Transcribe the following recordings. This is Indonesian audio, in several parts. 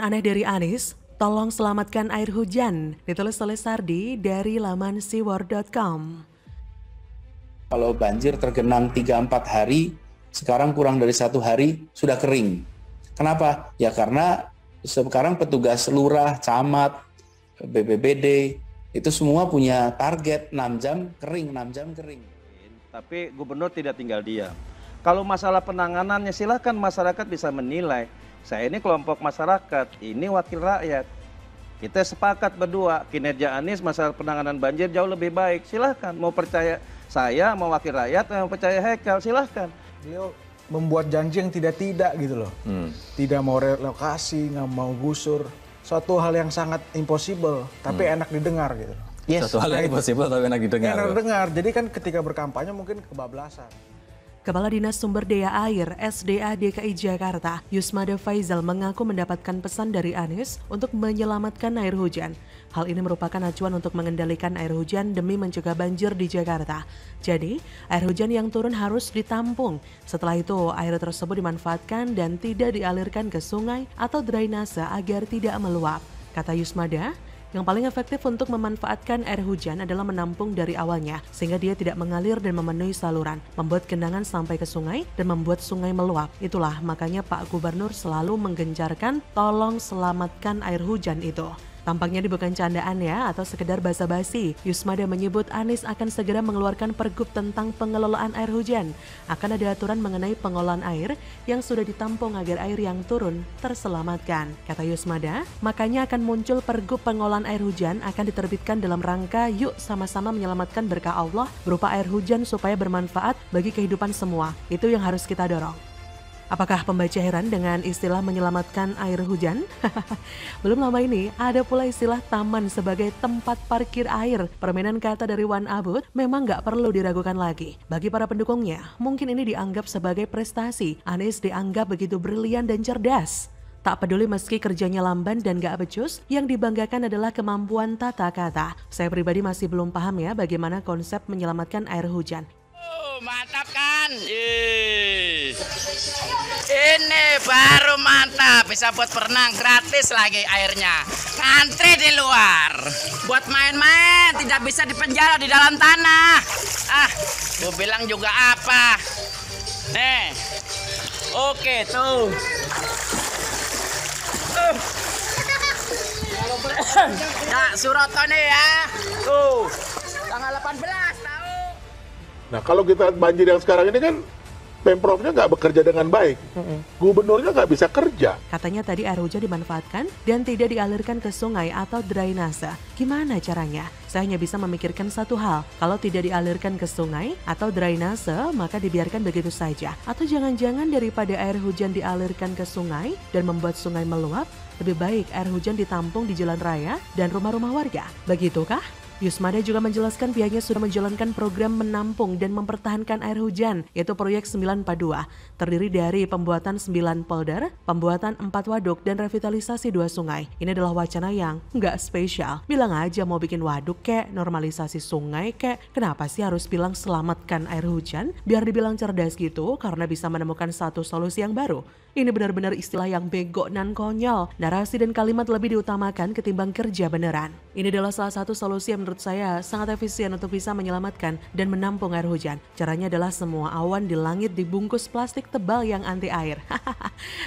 Aneh dari Anies, tolong selamatkan air hujan, ditulis oleh Sardi dari laman seaword.com. Kalau banjir tergenang 3-4 hari, sekarang kurang dari 1 hari sudah kering. Kenapa? Ya karena sekarang petugas lurah, camat, BPBD, itu semua punya target 6 jam kering, 6 jam kering. Tapi gubernur tidak tinggal diam. Kalau masalah penanganannya silakan masyarakat bisa menilai. Saya ini kelompok masyarakat, ini wakil rakyat. Kita sepakat berdua, kinerja Anies masalah penanganan banjir jauh lebih baik. Silahkan, mau percaya saya, mau wakil rakyat, mau percaya Haikal, silahkan. Beliau membuat janji yang tidak-tidak gitu loh. Tidak mau relokasi, nggak mau gusur. Suatu hal yang sangat impossible, tapi enak didengar gitu loh. Yes. Suatu hal yang impossible tapi enak didengar. Enak didengar, jadi kan ketika berkampanye mungkin kebablasan. Kepala Dinas Sumber Daya Air SDA DKI Jakarta, Yusmada Faizal mengaku mendapatkan pesan dari Anies untuk menyelamatkan air hujan. Hal ini merupakan acuan untuk mengendalikan air hujan demi mencegah banjir di Jakarta. Jadi, air hujan yang turun harus ditampung. Setelah itu, air tersebut dimanfaatkan dan tidak dialirkan ke sungai atau drainase agar tidak meluap. Kata Yusmada, yang paling efektif untuk memanfaatkan air hujan adalah menampung dari awalnya, sehingga dia tidak mengalir dan memenuhi saluran, membuat genangan sampai ke sungai dan membuat sungai meluap. Itulah makanya Pak Gubernur selalu menggencarkan tolong selamatkan air hujan itu. Tampaknya ini bukan candaan ya atau sekedar basa-basi. Yusmada menyebut Anies akan segera mengeluarkan pergub tentang pengelolaan air hujan. Akan ada aturan mengenai pengolahan air yang sudah ditampung agar air yang turun terselamatkan. Kata Yusmada, makanya akan muncul pergub pengolahan air hujan akan diterbitkan dalam rangka yuk sama-sama menyelamatkan berkah Allah berupa air hujan supaya bermanfaat bagi kehidupan semua. Itu yang harus kita dorong. Apakah pembaca heran dengan istilah menyelamatkan air hujan? Belum lama ini, ada pula istilah taman sebagai tempat parkir air. Permainan kata dari Wan Abud memang nggak perlu diragukan lagi. Bagi para pendukungnya, mungkin ini dianggap sebagai prestasi. Anies dianggap begitu brilian dan cerdas. Tak peduli meski kerjanya lamban dan gak becus, yang dibanggakan adalah kemampuan tata kata. Saya pribadi masih belum paham ya bagaimana konsep menyelamatkan air hujan. Mantap kan? Ini baru mantap, bisa buat berenang gratis lagi airnya. Ngantri di luar. Buat main-main, tidak bisa dipenjara di dalam tanah. Gue bilang juga apa? Nih, oke tuh. Ya, Suroto nih ya. Tuh, tanggal 18 tahu. Nah kalau kita lihat banjir yang sekarang ini kan Pemprovnya nggak bekerja dengan baik, gubernurnya nggak bisa kerja. Katanya tadi air hujan dimanfaatkan dan tidak dialirkan ke sungai atau drainase. Gimana caranya? Saya hanya bisa memikirkan satu hal, kalau tidak dialirkan ke sungai atau drainase maka dibiarkan begitu saja. Atau jangan-jangan daripada air hujan dialirkan ke sungai dan membuat sungai meluap, lebih baik air hujan ditampung di jalan raya dan rumah-rumah warga. Begitukah? Yusmada juga menjelaskan pihaknya sudah menjalankan program menampung dan mempertahankan air hujan, yaitu proyek 942, terdiri dari pembuatan 9 polder, pembuatan 4 waduk, dan revitalisasi 2 sungai. Ini adalah wacana yang nggak spesial. Bilang aja mau bikin waduk kek, normalisasi sungai kek, kenapa sih harus bilang selamatkan air hujan? Biar dibilang cerdas gitu, karena bisa menemukan satu solusi yang baru. Ini benar-benar istilah yang bego dan konyol. Narasi dan kalimat lebih diutamakan ketimbang kerja beneran. Ini adalah salah satu solusi yang menurut saya sangat efisien untuk bisa menyelamatkan dan menampung air hujan. Caranya adalah semua awan di langit dibungkus plastik tebal yang anti air.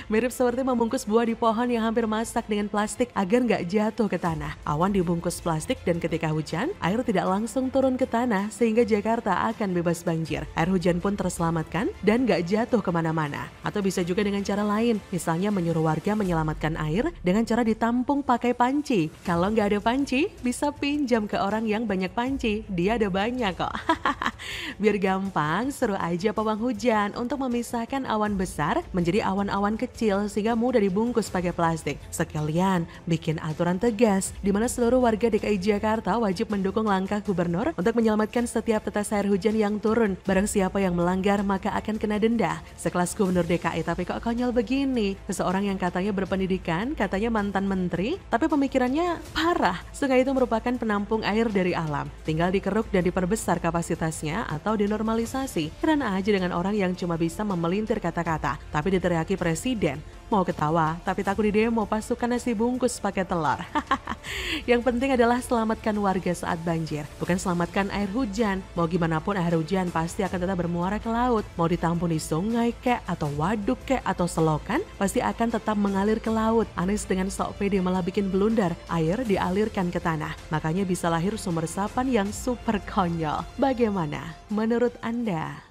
Mirip seperti membungkus buah di pohon yang hampir masak dengan plastik agar nggak jatuh ke tanah. Awan dibungkus plastik dan ketika hujan, air tidak langsung turun ke tanah sehingga Jakarta akan bebas banjir. Air hujan pun terselamatkan dan nggak jatuh kemana-mana. Atau bisa juga dengan cara lain, misalnya menyuruh warga menyelamatkan air dengan cara ditampung pakai panci. Kalau nggak ada panci, bisa pinjam ke orang yang banyak panci, dia ada banyak kok. Biar gampang, suruh aja pawang hujan untuk memisahkan awan besar menjadi awan-awan kecil sehingga mudah dibungkus pakai plastik. Sekalian bikin aturan tegas di mana seluruh warga DKI Jakarta wajib mendukung langkah gubernur untuk menyelamatkan setiap tetes air hujan yang turun. Barang siapa yang melanggar maka akan kena denda. Sekelas gubernur DKI tapi kok konyol begini. Seseorang yang katanya berpendidikan, katanya mantan menteri, tapi pemikirannya parah. Sungai itu merupakan penampung air dari alam. Tinggal dikeruk dan diperbesar kapasitasnya atau dinormalisasi. Heran aja dengan orang yang cuma bisa memelintir kata-kata, tapi diteriaki presiden. Mau ketawa, tapi takut di demo pasukan nasi bungkus pakai telur. Yang penting adalah selamatkan warga saat banjir, bukan selamatkan air hujan. Mau gimana pun air hujan pasti akan tetap bermuara ke laut. Mau ditampung di sungai kek, atau waduk kek, atau selokan, pasti akan tetap mengalir ke laut. Anies dengan sok pede malah bikin blunder, air dialirkan ke tanah. Makanya bisa lahir sumber resapan yang super konyol. Bagaimana menurut Anda?